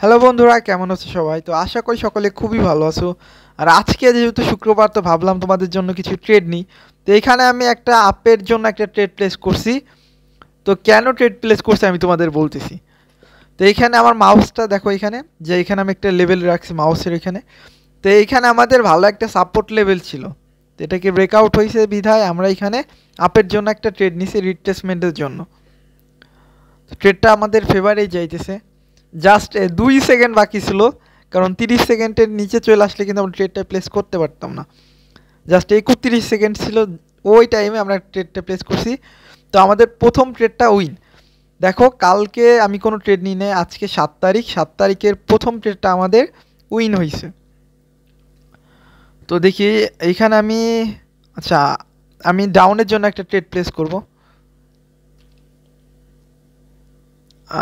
Hello বন্ধুরা, কেমন আছো সবাই? তো আশা করি সকলে খুবই ভালো আছো। আর আজকে যেহেতু শুক্রবার, তো ভাবলাম তোমাদের জন্য কিছু ট্রেড নিই। তো এখানে আমি একটা আপের জন্য একটা ট্রেড প্লেস করছি। তো কেন ট্রেড প্লেস করছি আমি তোমাদের বলতেছি। তো এইখানে আমার মাউসটা দেখো, এখানে যে এখানে আমি একটা লেভেল রাখছি মাউসের এখানে। তো এইখানে আমাদের ভালো একটা সাপোর্ট লেভেল ছিল, তো এটাকে ব্রেকআউট হয়েছে বিধায় আমরা এখানে আপের জন্য একটা ট্রেড নিছি রিট্রেসমেন্টের জন্য। তো ট্রেডটা আমাদের ফেভারেই যাইতেছে। জাস্ট 2 সেকেন্ড বাকি ছিল, কারণ 30 সেকেন্ডের নিচে চলে আসলে কিন্তু আমরা ট্রেডটা প্লেস করতে পারতাম না। জাস্ট 31 সেকেন্ড ছিল, ওই টাইমে আমরা ট্রেডটা প্লেস করছি। তো আমাদের প্রথম ট্রেডটা উইন। দেখো, কালকে আমি কোনো ট্রেড নিই নাই, আজকে 7 তারিখ, 7 তারিখের প্রথম ট্রেডটা আমাদের উইন হয়েছে। তো দেখি এইখানে আমি, আচ্ছা, আমি ডাউনের জন্য একটা ট্রেড প্লেস করব।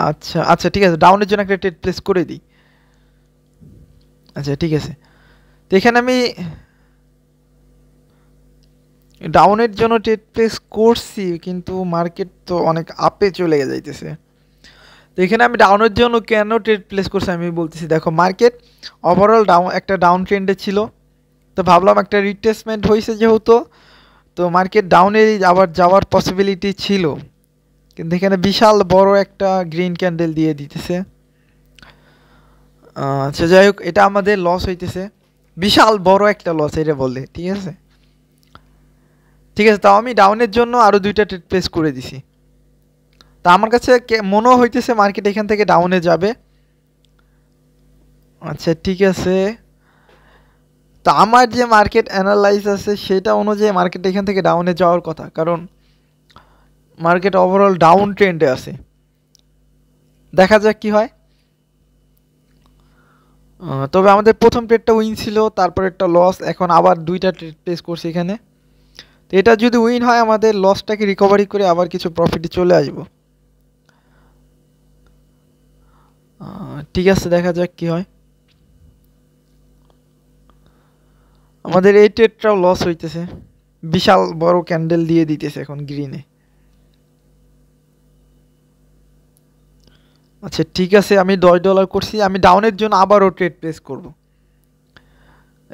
আচ্ছা আচ্ছা, ঠিক আছে, ডাউনের জন্য একটা ট্রেড প্লেস করে দিই। আচ্ছা ঠিক আছে, তো এখানে আমি ডাউনের জন্য ট্রেড প্লেস করছি, কিন্তু মার্কেট তো অনেক আপে চলে যাইতেছে। তো এখানে আমি ডাউনের জন্য কেন ট্রেড প্লেস করছি আমি বলতেছি। দেখো, মার্কেট ওভারঅল ডাউন, একটা ডাউন ট্রেন্ডে ছিল। তো ভাবলাম একটা রিট্রেসমেন্ট হয়েছে যেহেতু, তো মার্কেট ডাউনে আবার যাওয়ার পসিবিলিটি ছিল। কিন্তু এখানে বিশাল বড় একটা গ্রিন ক্যান্ডেল দিয়ে দিতেছে। আচ্ছা যাই হোক, এটা আমাদের লস হইতেছে, বিশাল বড় একটা লস এটা বললে, ঠিক আছে। ঠিক আছে, তাও আমি ডাউনের জন্য আরও 2টা ট্রেড প্লেস করে দিছি। তা আমার কাছে মনেও হইতেছে মার্কেট এখান থেকে ডাউনে যাবে। আচ্ছা ঠিক আছে, তা আমার যে মার্কেট অ্যানালাইজ আছে সেটা অনুযায়ী মার্কেট এখান থেকে ডাউনে যাওয়ার কথা, কারণ মার্কেট ওভারঅল ডাউন ট্রেন্ডে আছে। দেখা যাক কি হয়। তবে আমাদের প্রথম ট্রেডটা উইন ছিল, তারপর একটা লস, এখন আবার 2টা ট্রেড প্লেস করছি এখানে। তো এটা যদি উইন হয়, আমাদের লসটাকে রিকভারি করে আবার কিছু প্রফিটে চলে আসবো। ঠিক আছে, দেখা যাক কি হয়। আমাদের এই ট্রেডটাও লস হইতেছে, বিশাল বড় ক্যান্ডেল দিয়ে দিতেছে এখন গ্রিনে। আচ্ছা ঠিক আছে, আমি $10 করছি, আমি ডাউনের জন্য আবারও ট্রেড প্লেস করব।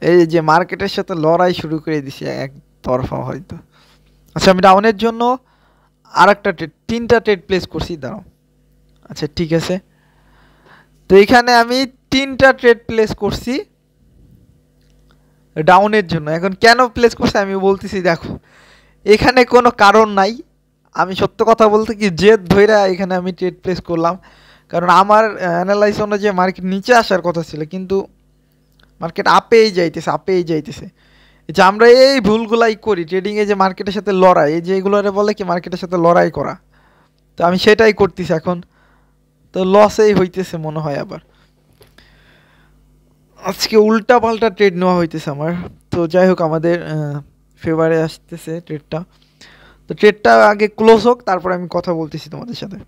এই যে মার্কেটের সাথে লড়াই শুরু করে দিছি এক তরফা হয়তো। আচ্ছা, আমি ডাউনের জন্য আর একটা ট্রেড, 3টা ট্রেড প্লেস করছি, দাঁড়াও। আচ্ছা ঠিক আছে, তো এখানে আমি 3টা ট্রেড প্লেস করছি ডাউনের জন্য। এখন কেন প্লেস করছি আমি বলতেছি। দেখো, এখানে কোনো কারণ নাই, আমি সত্য কথা বলতে কি জেদ ধইরা এখানে আমি ট্রেড প্লেস করলাম। কারণ আমার অ্যানালাইজ অনুযায়ী মার্কেট নিচে আসার কথা ছিল, কিন্তু মার্কেট আপেই যাইতেছে, আপেই যাইতেছে। এই যে আমরা এই ভুলগুলাই করি ট্রেডিংয়ে, যে মার্কেটের সাথে লড়াই, এই যে এগুলোরে বলে কি মার্কেটের সাথে লড়াই করা। তো আমি সেটাই করতেছি এখন, তো লসেই হইতেছে মনে হয় আবার। আজকে উল্টা পাল্টা ট্রেড নেওয়া হইতেছে আমার। তো যাই হোক, আমাদের ফেভারে আসতেছে ট্রেডটা। তো ট্রেডটা আগে ক্লোজ হোক, তারপর আমি কথা বলতেছি তোমাদের সাথে।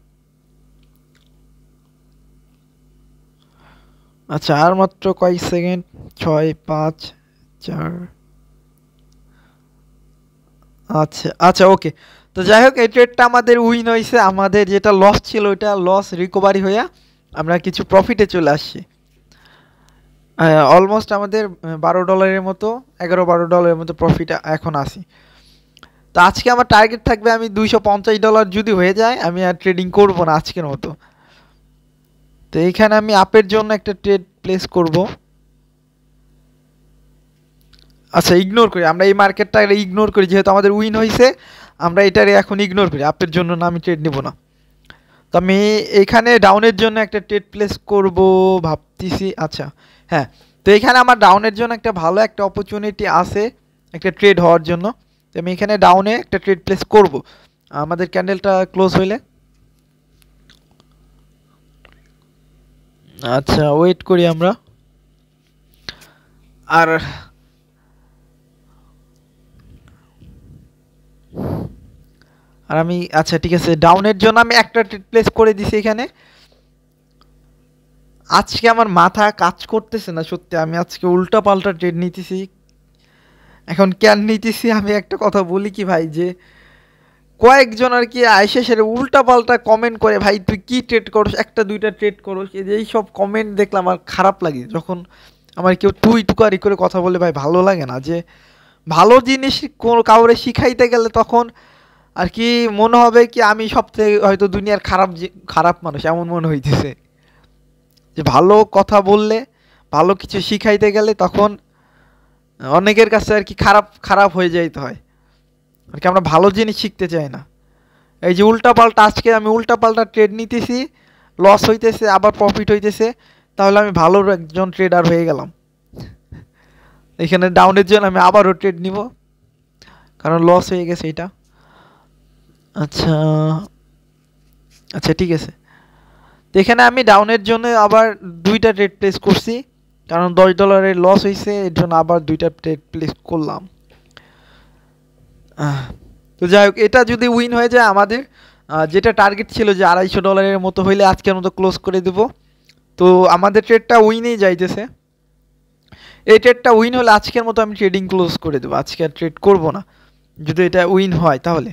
আচ্ছা, আর মাত্র কয়েক সেকেন্ড। 6, 5, 4। আচ্ছা আচ্ছা, ওকে। তো যাই হোক, এই ট্রেডটা আমাদের উইন হয়েছে, আমাদের যেটা লস ছিল ওইটা লস রিকভারি হইয়া আমরা কিছু প্রফিটে চলে আসছি। অলমোস্ট আমাদের $12 মতো, 11-12 মতো প্রফিট এখন আসি। তো আজকে আমার টার্গেট থাকবে, আমি $250 যদি হয়ে যায় আমি আর ট্রেডিং করব না আজকের মতো। তো এইখানে আমি আপের জন্য একটা ট্রেড প্লেস করব। আচ্ছা, ইগনোর করি, আমরা এই মার্কেটটা ইগনোর করি, যেহেতু আমাদের উইন হয়েছে আমরা এটারে এখন ইগনোর করি, আপের জন্য না আমি ট্রেড নিব না। তো আমি এইখানে ডাউনের জন্য একটা ট্রেড প্লেস করব ভাবতেছি। আচ্ছা হ্যাঁ, তো এখানে আমার ডাউনের জন্য একটা ভালো একটা অপরচুনিটি আছে একটা ট্রেড হওয়ার জন্য। তো আমি এখানে ডাউনে একটা ট্রেড প্লেস করব আমাদের ক্যান্ডেলটা ক্লোজ হইলে। আচ্ছা, ওয়েট করি আমরা। আর আর আমি, আচ্ছা ঠিক আছে, ডাউনের জন্য আমি একটা ট্রেড প্লেস করে দিছি এখানে। আজকে আমার মাথা কাজ করতেছে না সত্যি, আমি আজকে উল্টা পাল্টা ট্রেড নিতেছি। এখন কেন নিতেছি আমি একটা কথা বলি কি ভাই, যে কয়েকজন আর কি আইসে সেরে উল্টা পাল্টা কমেন্ট করে, ভাই তুই কি ট্রেড করস, একটা দুইটা ট্রেড করস, এই সব কমেন্ট দেখলাম আর খারাপ লাগে। যখন আমার কেউ তুই তুকারি করে কথা বলে ভাই ভালো লাগে না। যে ভালো জিনিস কাউরে শিখাইতে গেলে তখন আর কি মনে হবে কি আমি সবথেকে হয়তো দুনিয়ার খারাপ মানুষ এমন মনে হইতেছে। যে ভালো কথা বললে, ভালো কিছু শিখাইতে গেলে তখন অনেকের কাছে আর কি খারাপ খারাপ হয়ে যাইতে হয় আর কি। আমরা ভালো জিনিস শিখতে চাই না। এই যে উল্টাপাল্টা, আজকে আমি উল্টাপাল্টা ট্রেড নিতেছি, লস হইতেছে আবার প্রফিট হইতেছে, তাহলে আমি ভালো একজন ট্রেডার হয়ে গেলাম। এখানে ডাউনের জন্য আমি আবারও ট্রেড নিব, কারণ লস হয়ে গেছে এটা। আচ্ছা আচ্ছা ঠিক আছে। তো এখানে আমি ডাউনের জন্য আবার দুইটা ট্রেড প্লেস করছি, কারণ $10 লস হয়েছে, এর জন্য আবার দুইটা ট্রেড প্লেস করলাম। তো যাই হোক, এটা যদি উইন হয়ে যায় আমাদের যেটা টার্গেট ছিল যে $250 মতো হইলে আজকের মতো ক্লোজ করে দেব। তো আমাদের ট্রেডটা উইনেই যাইতেছে। এই ট্রেডটা উইন হলে আজকের মতো আমি ট্রেডিং ক্লোজ করে দেবো, আজকে আর ট্রেড করব না যদি এটা উইন হয় তাহলে।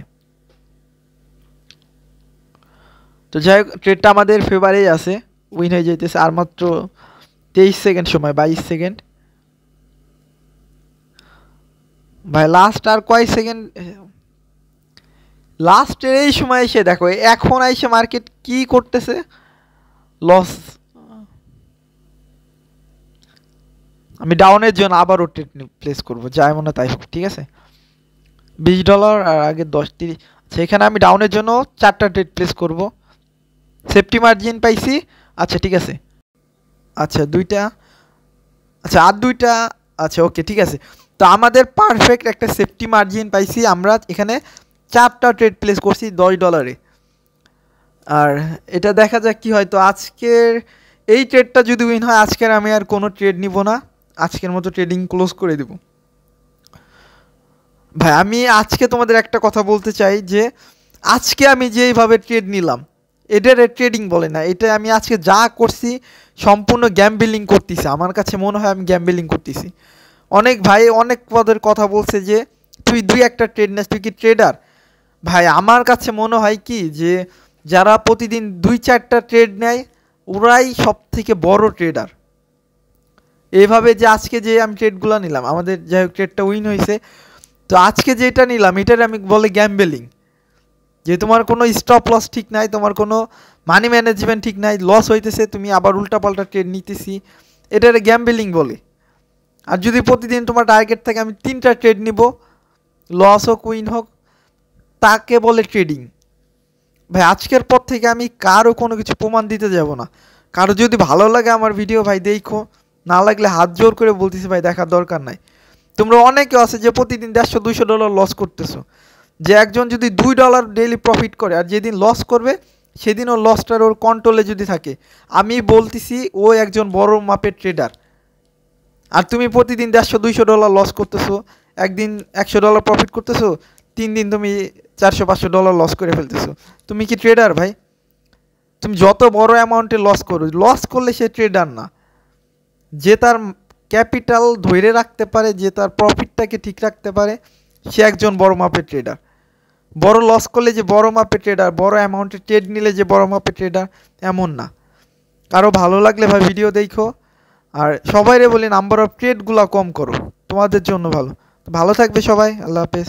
তো যাই হোক, ট্রেডটা আমাদের ফেভারেই আছে, উইন হয়ে যাইতেছে। আর মাত্র 23 সেকেন্ড সময়, 22 সেকেন্ড ভাই। লাস্ট আর কয় সেকেন্ড, লাস্টের এই সময় এসে দেখো, এখন এসে মার্কেট কি করতেছে, লস। আমি ডাউনের জন্য আবারও ট্রেড প্লেস করবো, যাই মনে তাই হোক, ঠিক আছে। $20 আর আগে 10-30। আচ্ছা, এখানে আমি ডাউনের জন্য 4টা ট্রেড প্লেস করব, সেফটি মার্জিন পাইছি। আচ্ছা ঠিক আছে, আচ্ছা দুইটা, আচ্ছা আর দুইটা, আচ্ছা ওকে ঠিক আছে। তো আমাদের পারফেক্ট একটা সেফটি মার্জিন পাইছি আমরা। এখানে 4টা ট্রেড প্লেস করছি $10। আর এটা দেখা যাক কি হয়। তো আজকের এই ট্রেডটা যদি উইন হয়, আজকের আমি আর কোনো ট্রেড নিব না, আজকের মতো ট্রেডিং ক্লোজ করে দেব। ভাই আমি আজকে তোমাদের একটা কথা বলতে চাই যে আজকে আমি যেইভাবে ট্রেড নিলাম, এটার ট্রেডিং বলে না, এটা আমি আজকে যা করছি সম্পূর্ণ গ্যাম্বলিং করতেছি। আমার কাছে মনে হয় আমি গ্যাম্বলিং করতেছি। অনেক ভাই অনেক পদের কথা বলছে যে তুই দুই একটা ট্রেড নিস, তুই কি ট্রেডার? ভাই আমার কাছে মনে হয় কি যে যারা প্রতিদিন 2-4টা ট্রেড নেয় ওরাই সব থেকে বড় ট্রেডার। এইভাবে যে আজকে যে আমি ট্রেডগুলো নিলাম, আমাদের যাই হোক ট্রেডটা উইন হয়েছে, তো আজকে যেটা নিলাম এটার আমি বলে গ্যাম্বলিং। যে তোমার কোনো স্টপ লস ঠিক নাই, তোমার কোনো মানি ম্যানেজমেন্ট ঠিক নাই, লস হইতেছে তুমি আবার উল্টাপাল্টা ট্রেড নিতেছি, এটার গ্যাম্বলিং বলে। আর যদি প্রতিদিন তোমার টার্গেট থাকে আমি 3টা ট্রেড নিব, লস হোক উইন হোক, তাকে বলে ট্রেডিং। ভাই আজকের পর থেকে আমি কারও কোনো কিছু প্রমাণ দিতে যাব না। কারো যদি ভালো লাগে আমার ভিডিও ভাই দেখো, না লাগলে হাত জোর করে বলতেছি ভাই দেখার দরকার নাই। তোমরা অনেকে আছে যে প্রতিদিন $150-200 লস করতেছো। যে একজন যদি $2 ডেইলি প্রফিট করে আর যেদিন লস করবে সেদিন ওর লসটার ওর কন্ট্রোলে যদি থাকে, আমি বলতেছি ও একজন বড় মাপের ট্রেডার। আর তুমি প্রতিদিন $150-200 লস করতেছো, একদিন $100 প্রফিট করতেছো, 3 দিন তুমি $400-500 লস করে ফেলতেছো, তুমি কি ট্রেডার ভাই? তুমি যত বড় অ্যামাউন্টে লস করো, লস করলে সে ট্রেডার না। যে তার ক্যাপিটাল ধরে রাখতে পারে, যে তার প্রফিটটাকে ঠিক রাখতে পারে, সে একজন বড় মাপের ট্রেডার। বড় লস করলে যে বড় মাপের ট্রেডার, বড় অ্যামাউন্টের ট্রেড নিলে যে বড় মাপের ট্রেডার, এমন না। কারো ভালো লাগলে ভাই ভিডিও দেখো, আর সবাইরে বলি নাম্বার অফ ট্রেডগুলো কম করো, তোমাদের জন্য ভালো। ভালো থাকবে সবাই, আল্লাহ হাফেজ।